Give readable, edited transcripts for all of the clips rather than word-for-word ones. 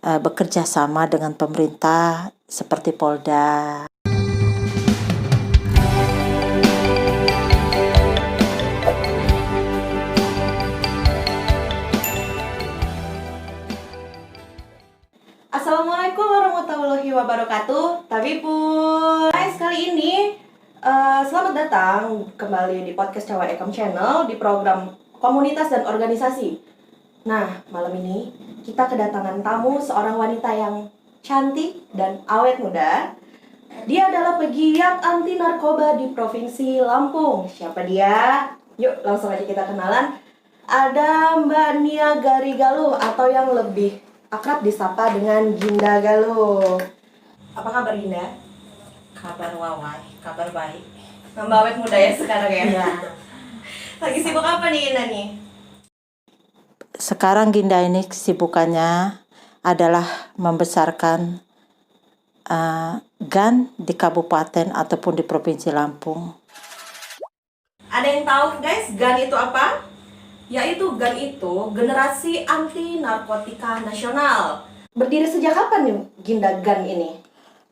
bekerja sama dengan pemerintah seperti Polda. Assalamualaikum warahmatullahi wabarakatuh, Tabipun. Guys, kali ini selamat datang kembali di podcast Cewek Ekam Channel di program Komunitas dan Organisasi. Nah, malam ini kita kedatangan tamu seorang wanita yang cantik dan awet muda. Dia adalah pegiat anti narkoba di Provinsi Lampung. Siapa dia? Yuk, langsung aja kita kenalan. Ada Mbak Nia Garigaluh atau yang lebih akrab disapa dengan Ginda Galuh. Apa kabar Ginda? Kabar wawai, kabar baik. Mbak awet muda ya sekarang ya? Iya. Lagi sibuk apa nih Ginda nih? Sekarang Ginda ini kesibukannya adalah membesarkan GAN di kabupaten ataupun di Provinsi Lampung. Ada yang tahu guys, GAN itu apa? Yaitu GAN itu Generasi Anti Narkotika Nasional. Berdiri sejak kapan nih Ginda GAN ini?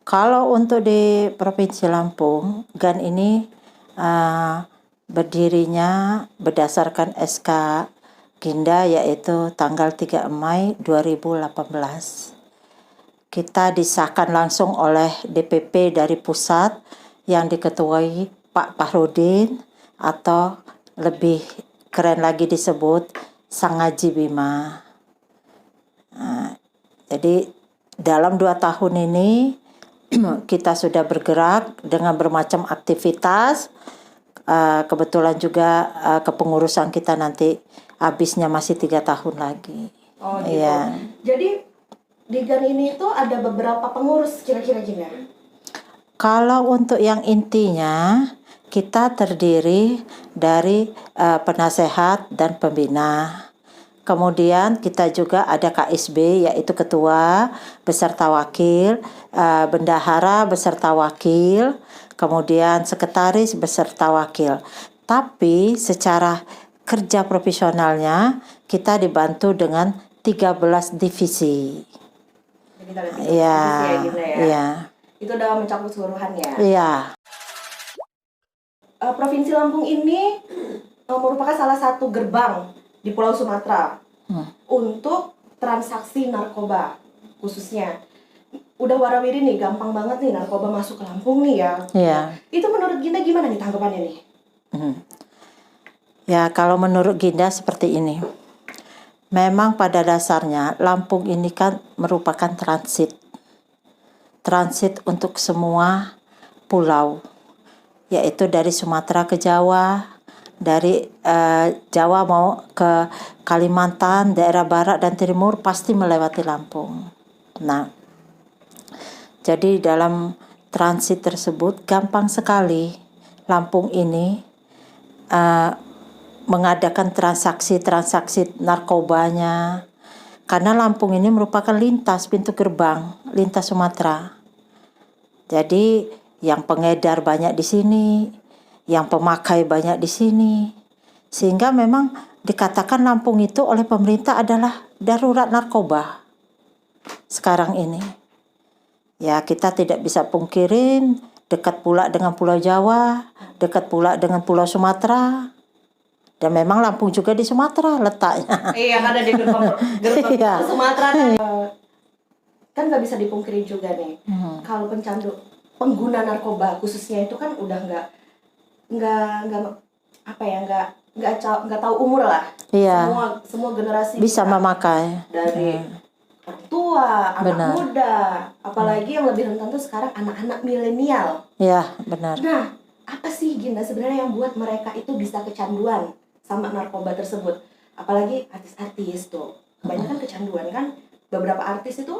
Kalau untuk di Provinsi Lampung, GAN ini berdirinya berdasarkan SK Ginda yaitu tanggal 3 Mei 2018. Kita disahkan langsung oleh DPP dari pusat yang diketuai Pak Fahrudin atau lebih keren lagi disebut Sang Haji Bima. Jadi dalam 2 tahun ini kita sudah bergerak dengan bermacam aktivitas. Kebetulan juga kepengurusan kita nanti habisnya masih 3 tahun lagi. Oh gitu. Ya. Jadi di GAN ini tuh ada beberapa pengurus kira-kira Ginda? Kalau untuk yang intinya kita terdiri dari penasehat dan pembina. Kemudian kita juga ada KSB yaitu ketua beserta wakil, bendahara beserta wakil, kemudian sekretaris beserta wakil. Tapi secara kerja profesionalnya kita dibantu dengan 13 divisi. Jadi kita lihat Iya. divisi ya Ginda ya? Iya. Itu udah mencakup keseluruhan ya? Iya. Provinsi Lampung ini merupakan salah satu gerbang di Pulau Sumatera untuk transaksi narkoba khususnya. Udah warawiri nih, gampang banget nih narkoba masuk ke Lampung nih ya. Iya. Itu menurut Ginda gimana nih tanggapannya nih? Ya, kalau menurut Ginda seperti ini. Memang pada dasarnya Lampung ini kan merupakan transit. Transit untuk semua pulau. Yaitu dari Sumatera ke Jawa, dari Jawa mau ke Kalimantan, daerah barat dan timur pasti melewati Lampung. Nah, jadi dalam transit tersebut gampang sekali Lampung ini mengadakan transaksi narkobanya. Karena Lampung ini merupakan lintas pintu gerbang, lintas Sumatera. Jadi yang pengedar banyak di sini, yang pemakai banyak di sini. Sehingga memang dikatakan Lampung itu oleh pemerintah adalah darurat narkoba sekarang ini. Ya, kita tidak bisa pungkirin dekat pula dengan Pulau Jawa, dekat pula dengan Pulau Sumatera. Dan memang Lampung juga di Sumatera letaknya. Iya, ada di gerbang Iya. Sumatera. Kan nggak bisa dipungkiri juga nih, kalau pengguna narkoba khususnya itu kan udah nggak tahu umur lah. Iya. Semua generasi Bisa memakai. dari orang tua, anak Benar. muda, apalagi yang lebih rentan tuh sekarang anak-anak milenial. Ya, benar. Nah, apa sih Ginda sebenarnya yang buat mereka itu bisa kecanduan sama narkoba tersebut? Apalagi artis-artis tuh, kebanyakan kecanduan kan. Beberapa artis itu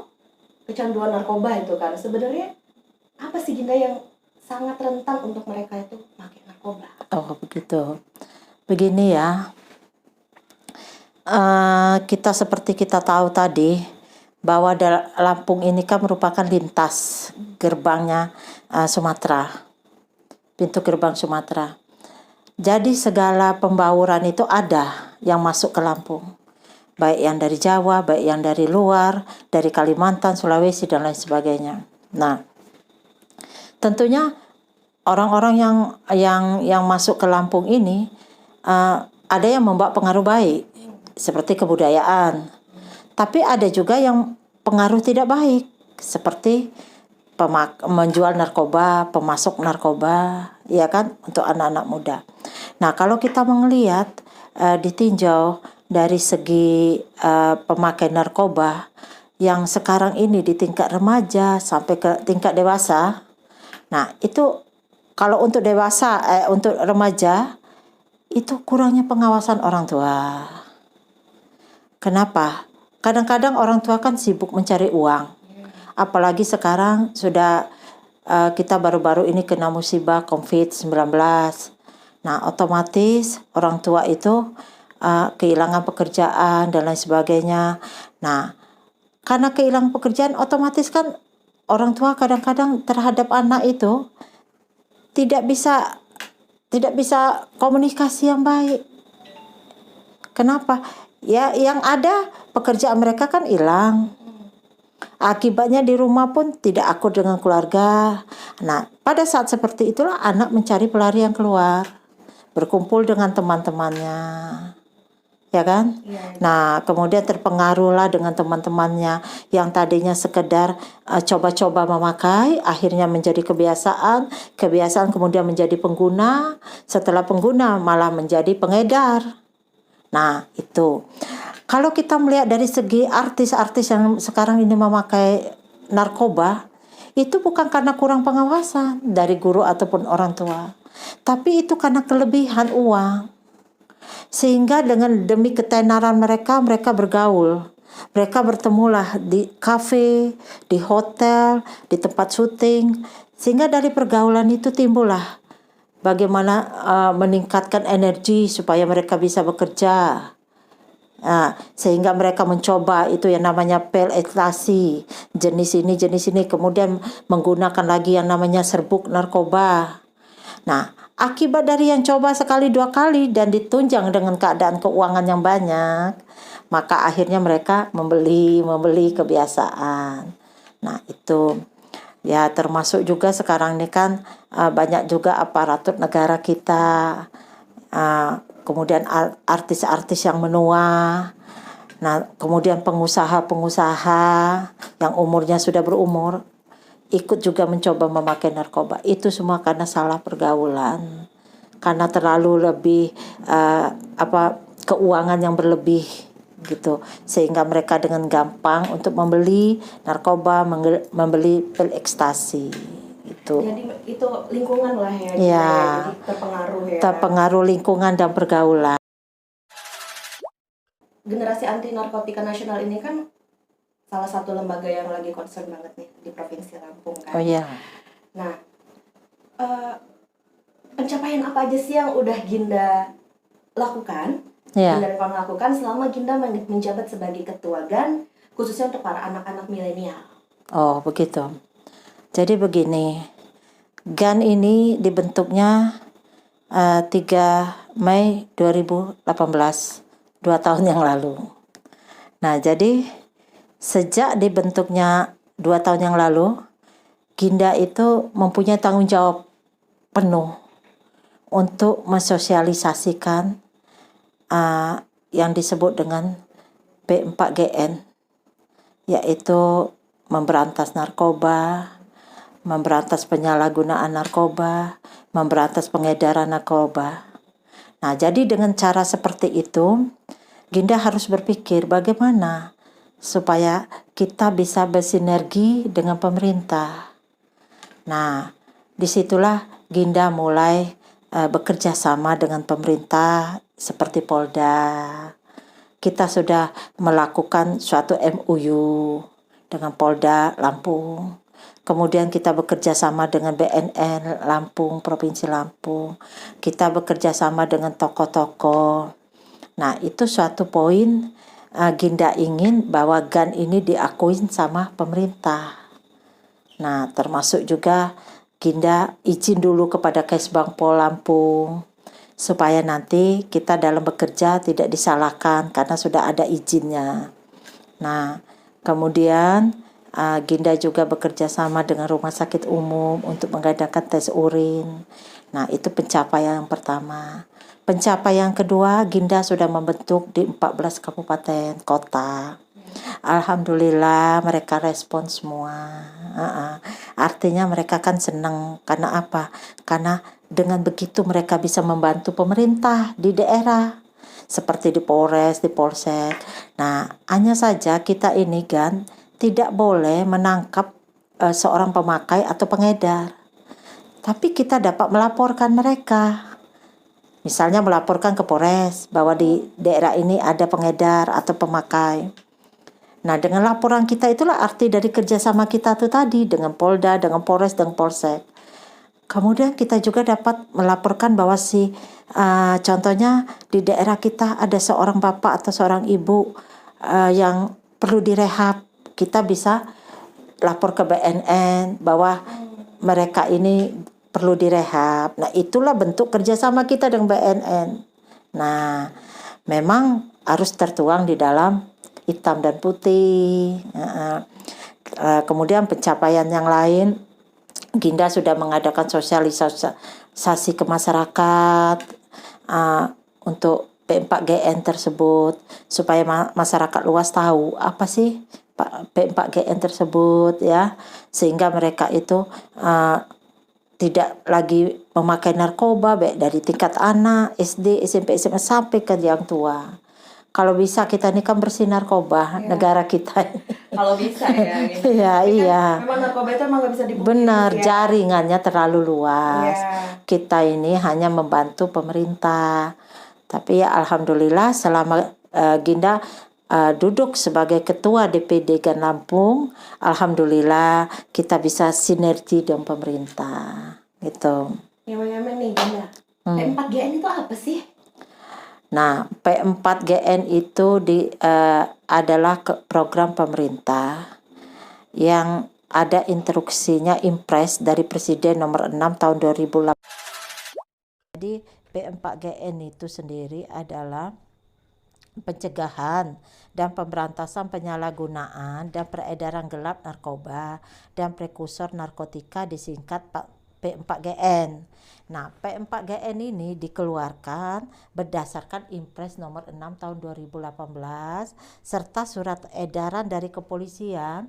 kecanduan narkoba itu kan. Sebenarnya apa sih Ginda yang sangat rentan untuk mereka itu pakai narkoba? Oh, begitu. Begini ya. Kita seperti kita tahu tadi bahwa Lampung ini kan merupakan lintas gerbangnya Sumatera. Pintu gerbang Sumatera. Jadi segala pembauran itu ada yang masuk ke Lampung. baik yang dari Jawa, baik yang dari luar, dari Kalimantan, Sulawesi dan lain sebagainya. Nah, tentunya orang-orang yang masuk ke Lampung ini ada yang membawa pengaruh baik seperti kebudayaan, tapi ada juga yang pengaruh tidak baik seperti menjual narkoba, pemasok narkoba, ya kan, untuk anak-anak muda. Nah, kalau kita melihat ditinjau dari segi pemakai narkoba yang sekarang ini di tingkat remaja sampai ke tingkat dewasa. Nah, itu kalau untuk dewasa, untuk remaja, itu kurangnya pengawasan orang tua. Kenapa? Kadang-kadang orang tua kan sibuk mencari uang. Apalagi sekarang sudah kita baru-baru ini kena musibah COVID-19. Nah, otomatis orang tua itu kehilangan pekerjaan dan lain sebagainya. Nah, karena kehilangan pekerjaan, otomatis kan orang tua kadang-kadang terhadap anak itu tidak bisa komunikasi yang baik. Kenapa? Ya, yang ada pekerjaan mereka kan hilang. Akibatnya di rumah pun tidak akur dengan keluarga. Nah, pada saat seperti itulah anak mencari pelarian keluar, berkumpul dengan teman-temannya, ya kan? Iya. Nah, kemudian terpengaruhlah dengan teman-temannya yang tadinya sekedar coba-coba memakai, akhirnya menjadi kebiasaan kemudian menjadi pengguna, setelah pengguna malah menjadi pengedar. Nah, itu. Kalau kita melihat dari segi artis-artis yang sekarang ini memakai narkoba, itu bukan karena kurang pengawasan dari guru ataupun orang tua, tapi itu karena kelebihan uang. Sehingga demi ketenaran mereka bergaul. Mereka bertemulah di kafe, di hotel, di tempat syuting. Sehingga dari pergaulan itu timbullah bagaimana meningkatkan energi supaya mereka bisa bekerja. Sehingga mereka mencoba itu yang namanya pil ekstasi, jenis ini, kemudian menggunakan lagi yang namanya serbuk narkoba. Nah, akibat dari yang coba sekali dua kali dan ditunjang dengan keadaan keuangan yang banyak, maka akhirnya mereka membeli kebiasaan. Nah, itu ya, termasuk juga sekarang ini kan banyak juga aparatur negara kita, kemudian artis-artis yang menua. Nah, kemudian pengusaha-pengusaha yang umurnya sudah berumur ikut juga mencoba memakai narkoba. Itu semua karena salah pergaulan, karena terlalu lebih keuangan yang berlebih gitu, sehingga mereka dengan gampang untuk membeli narkoba, membeli pil ekstasi itu. Jadi itu lingkungan lah ya, Ya, jadi terpengaruh ya. Terpengaruh lingkungan dan pergaulan. Generasi anti narkotika nasional ini kan salah satu lembaga yang lagi concern banget nih di Provinsi Lampung kan. Oh iya. Nah, pencapaian apa aja sih yang udah Ginda lakukan? Ya. Ginda Rekon lakukan selama Ginda menjabat sebagai ketua GAN, khususnya untuk para anak-anak milenial. Oh, begitu. Jadi begini, GAN ini dibentuknya 3 Mei 2018, 2 tahun yang lalu. Nah, jadi sejak dibentuknya 2 tahun yang lalu, Ginda itu mempunyai tanggung jawab penuh untuk mensosialisasikan yang disebut dengan P4GN, yaitu memberantas narkoba, memberantas penyalahgunaan narkoba, memberantas pengedaran narkoba. Nah, jadi dengan cara seperti itu, Ginda harus berpikir bagaimana supaya kita bisa bersinergi dengan pemerintah. Nah, disitulah Ginda mulai bekerja sama dengan pemerintah seperti Polda. Kita sudah melakukan suatu MOU dengan Polda Lampung. Kemudian kita bekerja sama dengan BNN Lampung, Provinsi Lampung. Kita bekerja sama dengan tokoh-tokoh. Nah, itu suatu poin Ginda ingin bahwa GAN ini diakuin sama pemerintah. Nah, termasuk juga Ginda izin dulu kepada Kesbangpol Lampung supaya nanti kita dalam bekerja tidak disalahkan karena sudah ada izinnya. Nah, kemudian Ginda juga bekerja sama dengan rumah sakit umum untuk mengadakan tes urin. Nah, itu pencapaian yang pertama. Pencapaian kedua, Ginda sudah membentuk di 14 kabupaten kota. Alhamdulillah mereka respon semua. Artinya mereka kan senang. Karena apa? Karena dengan begitu mereka bisa membantu pemerintah di daerah. Seperti di Polres, di Polsek. Nah, hanya saja kita ini kan tidak boleh menangkap seorang pemakai atau pengedar. Tapi kita dapat melaporkan mereka. Misalnya melaporkan ke Polres bahwa di daerah ini ada pengedar atau pemakai. Nah, dengan laporan kita itulah arti dari kerjasama kita tuh tadi dengan Polda, dengan Polres, dengan Polsek. Kemudian kita juga dapat melaporkan bahwa contohnya di daerah kita ada seorang bapak atau seorang ibu yang perlu direhab. Kita bisa lapor ke BNN bahwa mereka ini perlu direhab. Nah, itulah bentuk kerjasama kita dengan BNN. Nah, memang harus tertuang di dalam hitam dan putih. Kemudian pencapaian yang lain, Ginda sudah mengadakan sosialisasi ke masyarakat untuk P4GN tersebut supaya masyarakat luas tahu apa sih P4GN tersebut ya, sehingga mereka itu tidak lagi memakai narkoba baik dari tingkat anak, SD, SMP, SMA sampai ke yang tua. Kalau bisa kita ini kan bersih narkoba negara kita. Kalau bisa ya. Gitu. Iya. Memang narkoba itu emang gak bisa dipungkiri. Benar, jaringannya terlalu luas. Kita ini hanya membantu pemerintah. Tapi ya alhamdulillah selama Ginda duduk sebagai ketua DPD GAN Lampung, alhamdulillah kita bisa sinergi dengan pemerintah. Gitu. Ya nih Ginda. P4GN itu apa sih? Nah, P4GN itu adalah program pemerintah yang ada instruksinya Impres dari Presiden nomor 6 tahun 2008. Jadi P4GN itu sendiri adalah pencegahan dan pemberantasan penyalahgunaan dan peredaran gelap narkoba dan prekursor narkotika, disingkat P4GN. Nah, P4GN ini dikeluarkan berdasarkan Impres nomor 6 tahun 2018 serta surat edaran dari kepolisian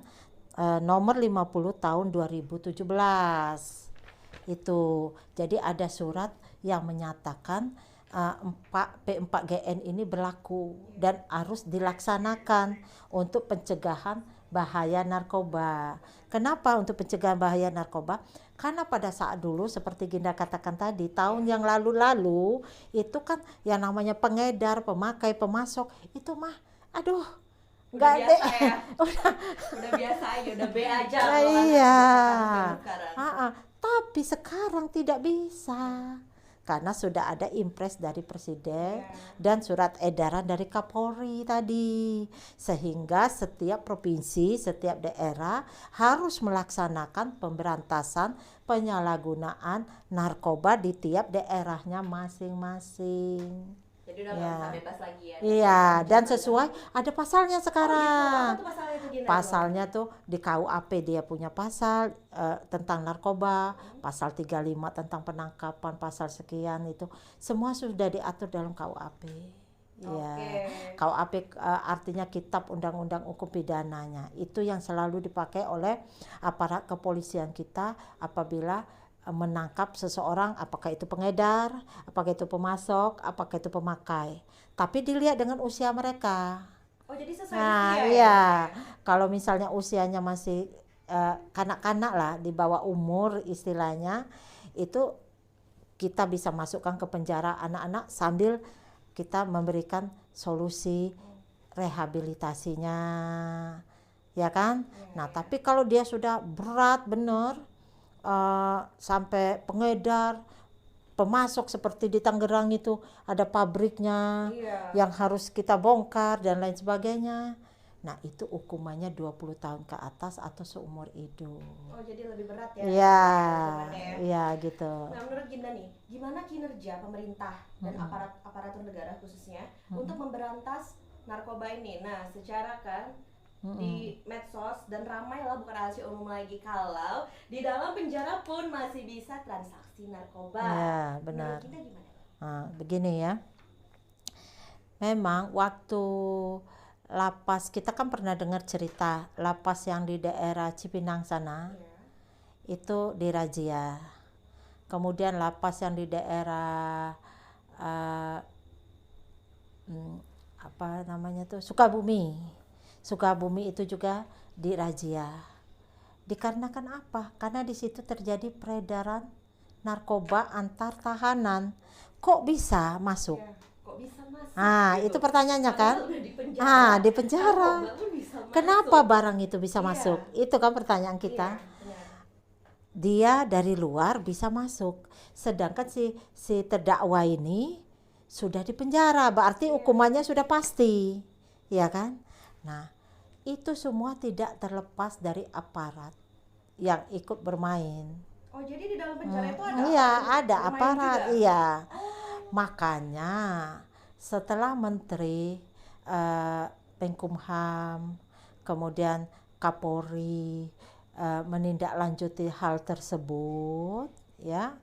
nomor 50 tahun 2017. Itu. Jadi ada surat yang menyatakan P4GN ini berlaku dan harus dilaksanakan untuk pencegahan bahaya narkoba. Kenapa untuk pencegahan bahaya narkoba? Karena pada saat dulu seperti Ginda katakan tadi, tahun yang lalu-lalu itu kan yang namanya pengedar, pemakai, pemasok itu mah aduh nggak ada ya. udah biasa aja, udah B aja. Nah, iya. Tapi sekarang tidak bisa. Karena sudah ada impres dari Presiden dan surat edaran dari Kapolri tadi. Sehingga setiap provinsi, setiap daerah harus melaksanakan pemberantasan penyalahgunaan narkoba di tiap daerahnya masing-masing. Jadi udah nggak bisa bebas lagi ya. Iya, dan sesuai ada pasalnya sekarang. Apa tuh pasalnya tuh, Gina? Pasalnya tuh di KUAP dia punya pasal tentang narkoba, pasal 35 tentang penangkapan, pasal sekian itu semua sudah diatur dalam KUAP. Iya. KUAP artinya Kitab Undang-Undang Hukum Pidananya. Itu yang selalu dipakai oleh aparat kepolisian kita apabila menangkap seseorang, apakah itu pengedar, apakah itu pemasok, apakah itu pemakai. Tapi dilihat dengan usia mereka. Oh, jadi sesuai usia. Iya. Ya? Kalau misalnya usianya masih kanak-kanak lah, di bawah umur istilahnya, itu kita bisa masukkan ke penjara anak-anak sambil kita memberikan solusi rehabilitasinya. Ya kan? Nah, tapi kalau dia sudah berat bener, sampai pengedar, pemasok seperti di Tangerang itu ada pabriknya yang harus kita bongkar dan lain sebagainya. Nah, itu hukumannya 20 tahun ke atas atau seumur hidup. Oh, jadi lebih berat ya? Iya, hukumannya ya? iya gitu. Nah, menurut Ginda nih, gimana kinerja pemerintah dan aparatur negara khususnya untuk memberantas narkoba ini? Nah, secara kan di medsos dan ramai lah, bukan rahasia umum lagi, kalau di dalam penjara pun masih bisa transaksi narkoba. Ya, benar. Menurut Ginda gimana? Nah, begini ya. Memang waktu lapas, kita kan pernah dengar cerita lapas yang di daerah Cipinang sana, itu dirazia. Kemudian lapas yang di daerah apa namanya tuh, Sukabumi itu juga dirazia. Dikarenakan apa? Karena di situ terjadi peredaran narkoba antar tahanan. Kok bisa masuk? Ya, kok bisa masuk? Itu pertanyaannya kan? Padahal udah di penjara. Di penjara. Narkoba pun bisa masuk. Kenapa barang itu bisa Iya. masuk? Itu kan pertanyaan kita. Iya, benar. Dia dari luar bisa masuk, sedangkan si terdakwa ini sudah di penjara, berarti hukumannya sudah pasti, ya kan? Nah, itu semua tidak terlepas dari aparat yang ikut bermain. Oh, jadi di dalam penjara itu ada Iya, aparat ada bermain aparat, juga? iya. Makanya setelah Menteri Menkumham, kemudian Kapolri menindaklanjuti hal tersebut, ya,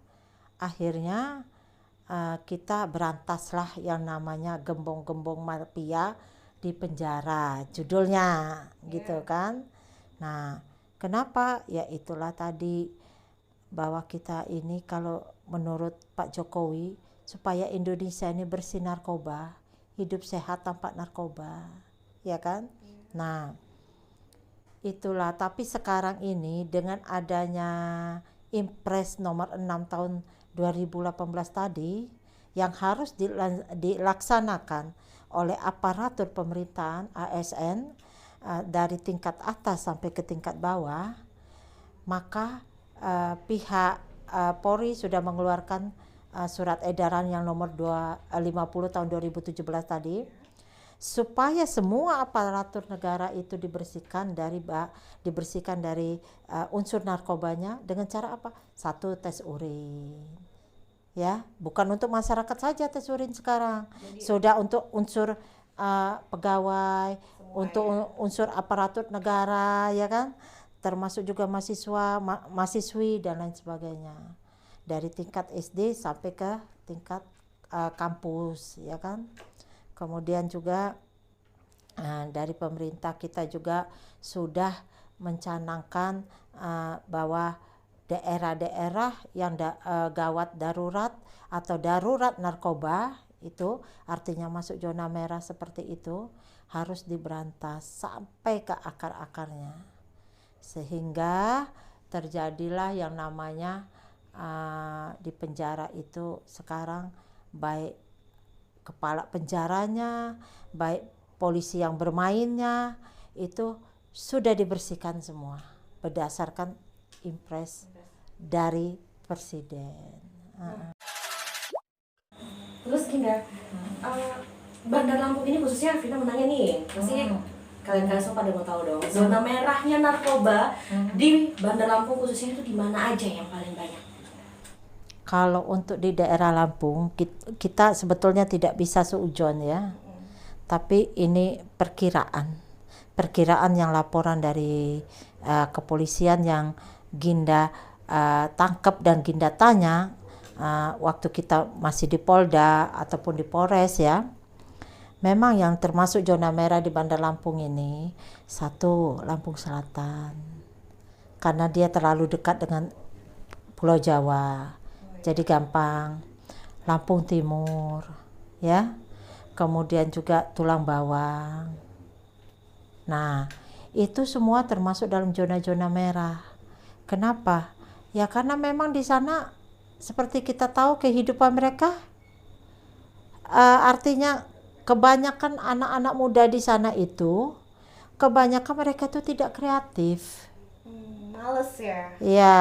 akhirnya kita berantaslah yang namanya gembong-gembong mafia di penjara, judulnya gitu kan. Nah, kenapa? Ya itulah tadi, bahwa kita ini kalau menurut Pak Jokowi, supaya Indonesia ini bersih narkoba, hidup sehat tanpa narkoba, ya kan? Nah, itulah. Tapi sekarang ini dengan adanya Impres nomor 6 tahun 2018 tadi, yang harus dilaksanakan oleh aparatur pemerintahan ASN dari tingkat atas sampai ke tingkat bawah, maka pihak Polri sudah mengeluarkan surat edaran yang nomor 250 tahun 2017 tadi, supaya semua aparatur negara itu dibersihkan dari unsur narkobanya dengan cara apa? Satu, tes urin. Ya, bukan untuk masyarakat saja tes urin sekarang. Sudah untuk unsur pegawai, untuk unsur aparatur negara, ya kan? Termasuk juga mahasiswa, mahasiswi dan lain sebagainya. Dari tingkat SD sampai ke tingkat kampus, ya kan? Kemudian juga dari pemerintah kita juga sudah mencanangkan bahwa daerah-daerah yang gawat darurat atau darurat narkoba, itu artinya masuk zona merah seperti itu, harus diberantas sampai ke akar-akarnya, sehingga terjadilah yang namanya di penjara itu sekarang, baik kepala penjaranya, baik polisi yang bermainnya, itu sudah dibersihkan semua berdasarkan Impres dari Presiden. Terus Ginda, Bandar Lampung ini khususnya Vina menanya nih, pasti kalian semua pada mau tahu dong, zona merahnya narkoba di Bandar Lampung khususnya itu di mana aja yang paling banyak? Kalau untuk di daerah Lampung, kita sebetulnya tidak bisa seujon ya, tapi ini perkiraan yang laporan dari kepolisian yang Ginda tangkap dan Ginda tanya waktu kita masih di Polda ataupun di Polres ya. Memang yang termasuk zona merah di Bandar Lampung ini, satu, Lampung Selatan, karena dia terlalu dekat dengan Pulau Jawa, jadi gampang. Lampung Timur, ya. Kemudian juga Tulang Bawang. Nah, itu semua termasuk dalam zona-zona merah. Kenapa? Ya karena memang di sana seperti kita tahu kehidupan mereka, artinya kebanyakan anak-anak muda di sana itu, kebanyakan mereka itu tidak kreatif. Males ya? Ya,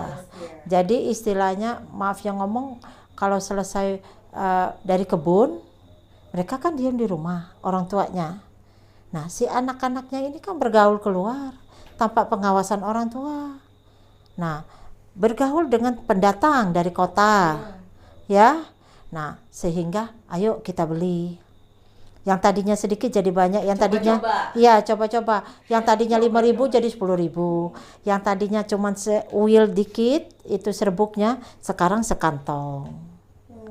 Males ya. jadi istilahnya, maaf yang ngomong, kalau selesai dari kebun, mereka kan diam di rumah orang tuanya. Nah, si anak-anaknya ini kan bergaul keluar tanpa pengawasan orang tua. Nah, bergaul dengan pendatang dari kota, ya. Nah, sehingga ayo kita beli. Yang tadinya sedikit jadi banyak, yang tadinya iya coba-coba. Yang tadinya 5.000 jadi 10.000. Yang tadinya cuman seuil dikit itu serbuknya, sekarang sekantong.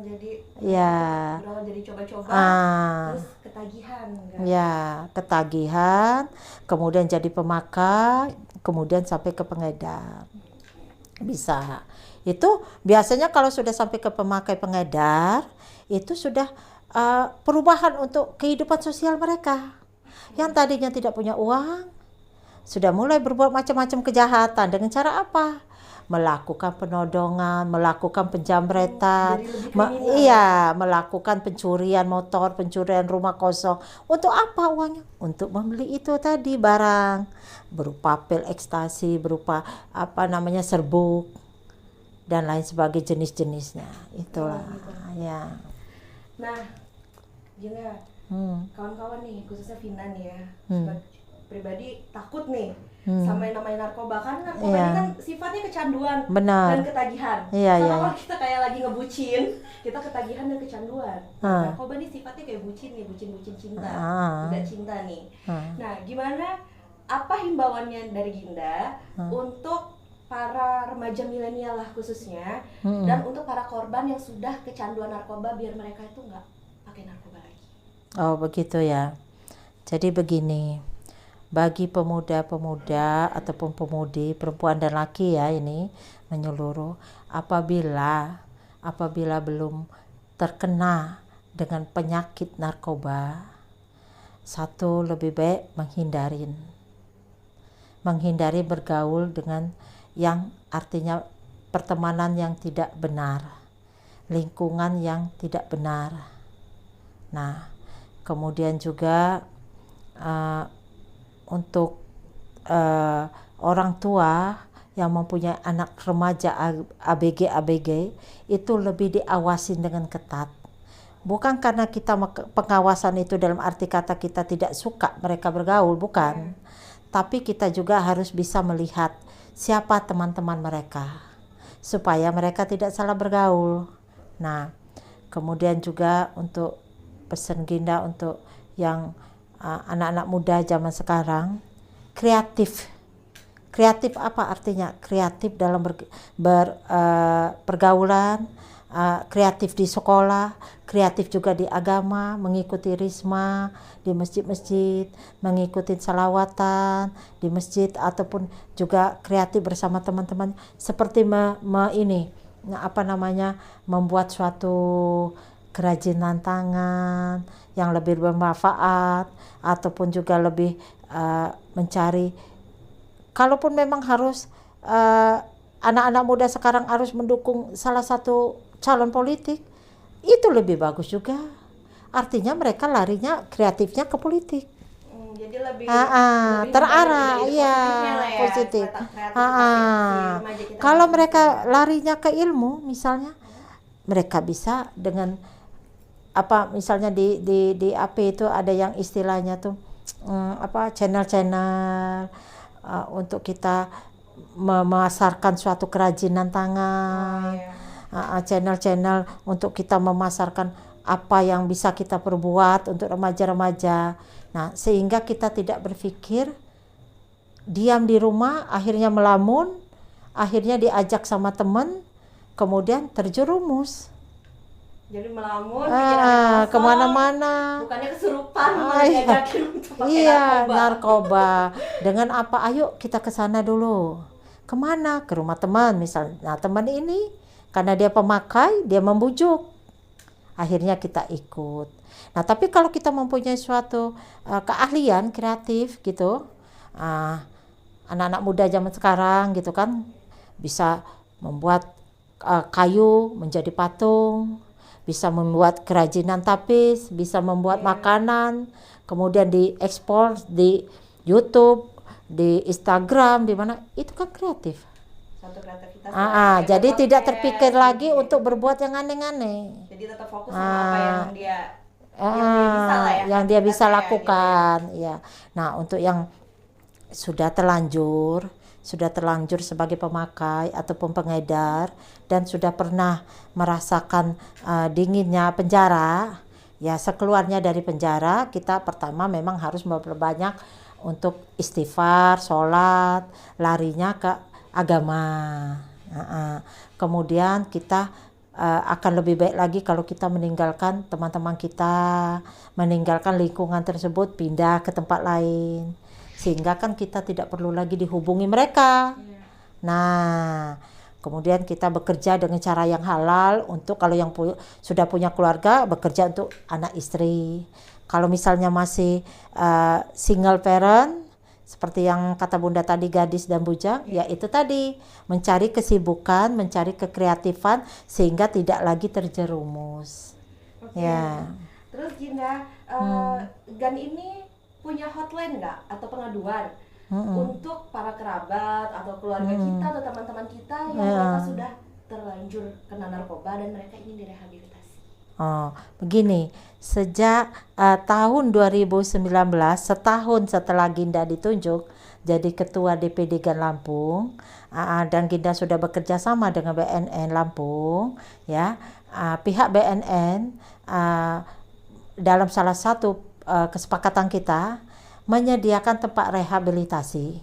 Jadi Ya. berawal jadi coba-coba, terus ketagihan kan? Ya, ketagihan, kemudian jadi pemakai, kemudian sampai ke pengedar. Bisa. Itu biasanya kalau sudah sampai ke pemakai pengedar, itu sudah perubahan untuk kehidupan sosial mereka. Yang tadinya tidak punya uang, sudah mulai berbuat macam-macam kejahatan. Dengan cara apa? Melakukan penodongan, melakukan penjamretan, melakukan pencurian motor, pencurian rumah kosong. Untuk apa uangnya? Untuk membeli itu tadi barang, berupa pil ekstasi, berupa serbuk dan lain sebagainya, jenis-jenisnya. Itulah. Ya. Nah, Gina, kawan-kawan nih, khususnya Vina nih ya, pribadi takut nih sama yang namanya narkoba, karena narkoba ini kan sifatnya kecanduan dan ketagihan. Kalau kita kayak lagi ngebucin, kita ketagihan dan kecanduan. Narkoba ini sifatnya kayak bucin nih, bucin-bucin cinta, udah cinta nih. Nah, gimana, apa himbauannya dari Ginda untuk para remaja milenial lah khususnya, dan untuk para korban yang sudah kecanduan narkoba, biar mereka itu nggak pakai narkoba lagi? Oh begitu ya. Jadi begini, bagi pemuda-pemuda ataupun pemudi, perempuan dan laki ya, ini menyeluruh, apabila belum terkena dengan penyakit narkoba, satu, lebih baik menghindari bergaul dengan yang artinya pertemanan yang tidak benar, lingkungan yang tidak benar. Nah, kemudian juga untuk orang tua yang mempunyai anak remaja ABG itu lebih diawasin dengan ketat. Bukan karena kita pengawasan itu dalam arti kata kita tidak suka mereka bergaul, bukan. Tapi kita juga harus bisa melihat siapa teman-teman mereka supaya mereka tidak salah bergaul. Nah, kemudian juga untuk pesan Ginda untuk yang anak-anak muda zaman sekarang, kreatif apa artinya? Kreatif dalam pergaulan, kreatif di sekolah, kreatif juga di agama, mengikuti risma di masjid-masjid, mengikuti salawatan di masjid, ataupun juga kreatif bersama teman-teman seperti membuat suatu kerajinan tangan yang lebih bermanfaat, ataupun juga lebih mencari, kalaupun memang harus anak-anak muda sekarang harus mendukung salah satu calon politik, itu lebih bagus juga. Artinya mereka larinya kreatifnya ke politik. Jadi lebih terarah, iya, positif. Kalau mereka larinya ke ilmu, misalnya mereka bisa dengan misalnya di AP itu ada yang istilahnya tuh channel-channel untuk kita memasarkan suatu kerajinan tangan, channel-channel untuk kita memasarkan apa yang bisa kita perbuat untuk remaja-remaja. Nah, sehingga kita tidak berpikir diam di rumah, akhirnya melamun, akhirnya diajak sama teman, kemudian terjerumus. Jadi melamun, kemana-mana. Bukannya kesurupan, malah diajakin untuk pakai narkoba. Dengan apa? Ayo kita ke sana dulu. Kemana? Ke rumah teman misalnya. Nah, teman ini karena dia pemakai, dia membujuk. Akhirnya kita ikut. Nah, tapi kalau kita mempunyai suatu keahlian kreatif gitu, anak-anak muda zaman sekarang gitu kan, bisa membuat kayu menjadi patung, bisa membuat kerajinan tapis, bisa membuat makanan, kemudian diekspor di YouTube, di Instagram, di mana, itu kan kreatif. Satu kreativitas. Jadi tidak terpikir lagi untuk berbuat yang aneh-aneh. Jadi tetap fokus sama apa yang dia dia bisa lah ya, yang dia bisa aktivitasnya lakukan ya. Nah, untuk yang sudah terlanjur sebagai pemakai ataupun pengedar dan sudah pernah merasakan dinginnya penjara, ya sekeluarnya dari penjara kita pertama memang harus memperbanyak untuk istighfar, sholat, larinya ke agama. Kemudian kita akan lebih baik lagi kalau kita meninggalkan teman-teman kita, meninggalkan lingkungan tersebut, pindah ke tempat lain, sehingga kan kita tidak perlu lagi dihubungi mereka. Nah, kemudian kita bekerja dengan cara yang halal untuk kalau yang sudah punya keluarga, bekerja untuk anak istri. Kalau misalnya masih single parent, seperti yang kata Bunda tadi, gadis dan bujang, ya itu tadi, mencari kesibukan, mencari kekreatifan sehingga tidak lagi terjerumus. Ya. Terus Ginda, GAN ini punya hotline nggak atau pengaduan untuk para kerabat atau keluarga kita atau teman-teman kita yang mereka sudah terlanjur kena narkoba dan mereka ingin direhabilitasi? Oh, begini, sejak tahun 2019, setahun setelah Ginda ditunjuk jadi Ketua DPD GAN Lampung, dan Ginda sudah bekerja sama dengan BNN Lampung, ya, pihak BNN dalam salah satu kesepakatan kita menyediakan tempat rehabilitasi,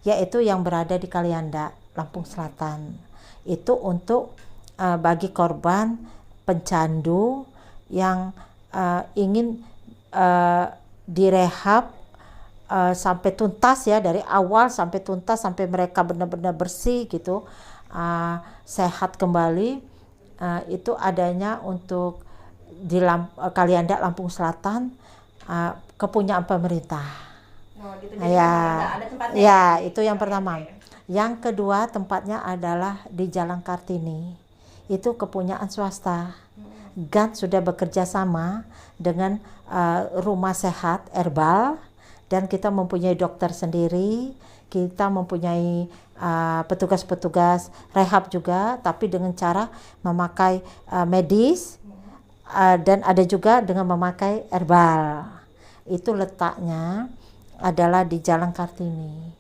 yaitu yang berada di Kalianda, Lampung Selatan. Itu untuk bagi korban pencandu yang ingin direhab sampai tuntas, ya, dari awal sampai tuntas, sampai mereka benar-benar bersih gitu, sehat kembali. Itu adanya untuk di Kalianda, Lampung Selatan, kepunyaan pemerintah. Gitu. Jadi ada tempatnya. Ya, itu yang pertama. Yang kedua, tempatnya adalah di Jalan Kartini. Itu kepunyaan swasta. GAN sudah bekerja sama dengan rumah sehat Herbal, dan kita mempunyai dokter sendiri, kita mempunyai petugas-petugas rehab juga, tapi dengan cara memakai medis, dan ada juga dengan memakai herbal. Itu letaknya adalah di Jalan Kartini.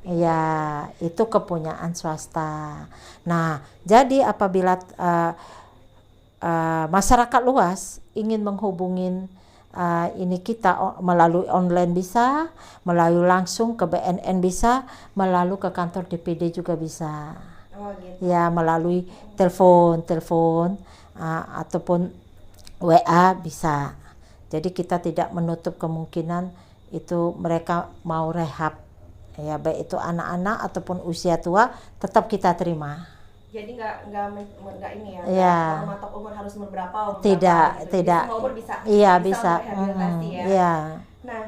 Ya, itu kepunyaan swasta. Nah, jadi apabila masyarakat luas ingin menghubungin ini kita melalui online bisa, melalui langsung ke BNN bisa, melalui ke kantor DPD juga bisa. Gitu. Ya, melalui telepon ataupun WA bisa. Jadi kita tidak menutup kemungkinan itu mereka mau rehab. Ya, baik itu anak-anak ataupun usia tua, tetap kita terima. Jadi nggak ini ya, ya. Mematok umur harus umur berapa? Tidak. Semua umur bisa. Iya, bisa. Rehabilitasi ya. Iya. Nah,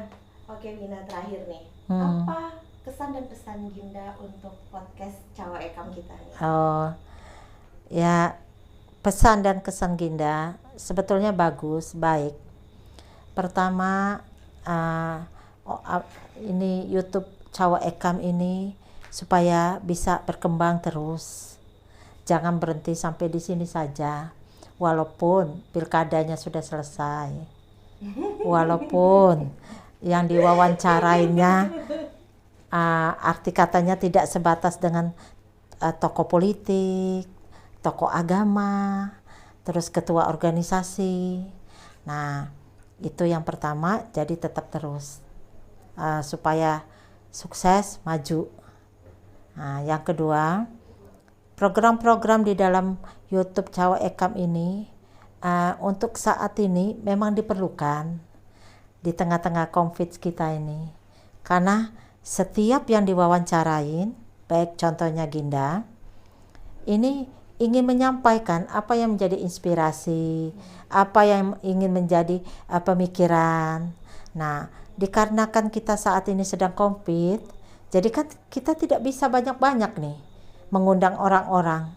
oke Ginda, terakhir nih, apa kesan dan pesan Ginda untuk podcast Cawa Ekam kita nih? Oh, ya, pesan dan kesan Ginda sebetulnya bagus, baik. Pertama, ini YouTube Cawa Ekam ini supaya bisa berkembang terus, jangan berhenti sampai di sini saja. Walaupun pilkadanya sudah selesai, walaupun yang diwawancarainya arti katanya tidak sebatas dengan tokoh politik, tokoh agama, terus ketua organisasi. Nah, itu yang pertama, jadi tetap terus supaya sukses, maju. Nah, yang kedua, program-program di dalam YouTube Cawa Ekam ini untuk saat ini memang diperlukan di tengah-tengah COVID kita ini. Karena setiap yang diwawancarain, baik contohnya Ginda, ini ingin menyampaikan apa yang menjadi inspirasi, apa yang ingin menjadi pemikiran. Nah, dikarenakan kita saat ini sedang COVID, jadi kan kita tidak bisa banyak-banyak nih mengundang orang-orang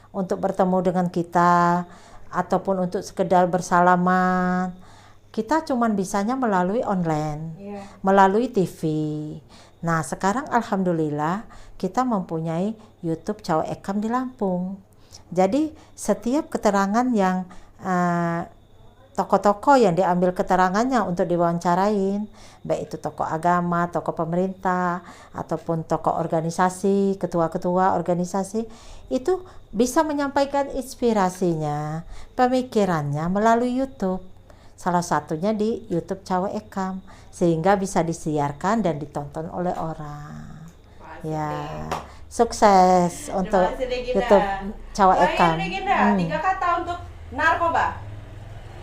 untuk bertemu dengan kita ataupun untuk sekedar bersalaman. Kita cuman bisanya melalui online, melalui TV. Nah, sekarang alhamdulillah kita mempunyai YouTube Cawa Ekam di Lampung. Jadi setiap keterangan yang tokoh-tokoh yang diambil keterangannya untuk diwawancarain, baik itu tokoh agama, tokoh pemerintah, ataupun tokoh organisasi, ketua-ketua organisasi, itu bisa menyampaikan inspirasinya, pemikirannya melalui YouTube. Salah satunya di YouTube Cawa Ekam, sehingga bisa disiarkan dan ditonton oleh orang. Ya, sukses untuk Terima kasih, Deginda. YouTube Cawa Ekam. Deginda, 3 kata untuk narkoba.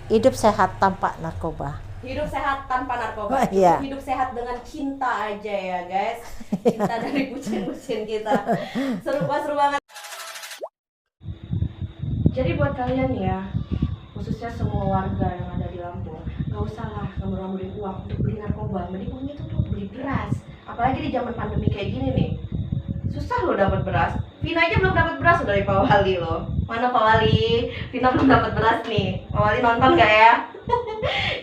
Hidup sehat tanpa narkoba. Hidup sehat tanpa narkoba. Iya. Hidup sehat dengan cinta aja ya guys. Cinta dari kucing-kucing kita. Seru banget. Jadi buat kalian ya, khususnya semua warga yang ada di Lampung, gak usah lah ngambil uang untuk beli narkoba. Mending uangnya itu untuk beli beras. Apalagi di zaman pandemi kayak gini nih, susah lo dapat beras. Vina aja belum dapat beras dari Pak Wali lo. Mana Pak Wali? Vina belum dapat beras nih. Pak Wali nonton gak ya?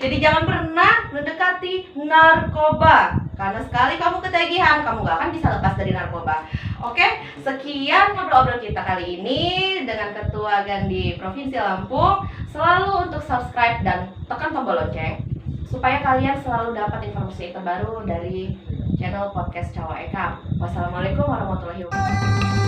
Jadi jangan pernah mendekati narkoba, karena sekali kamu ketagihan, kamu gak akan bisa lepas dari narkoba. Oke, sekian ngobrol-ngobrol kita kali ini dengan Ketua Gandi Provinsi Lampung. Selalu untuk subscribe dan tekan tombol lonceng supaya kalian selalu dapat informasi terbaru dari channel podcast Cawa Ekam. Wassalamualaikum warahmatullahi wabarakatuh.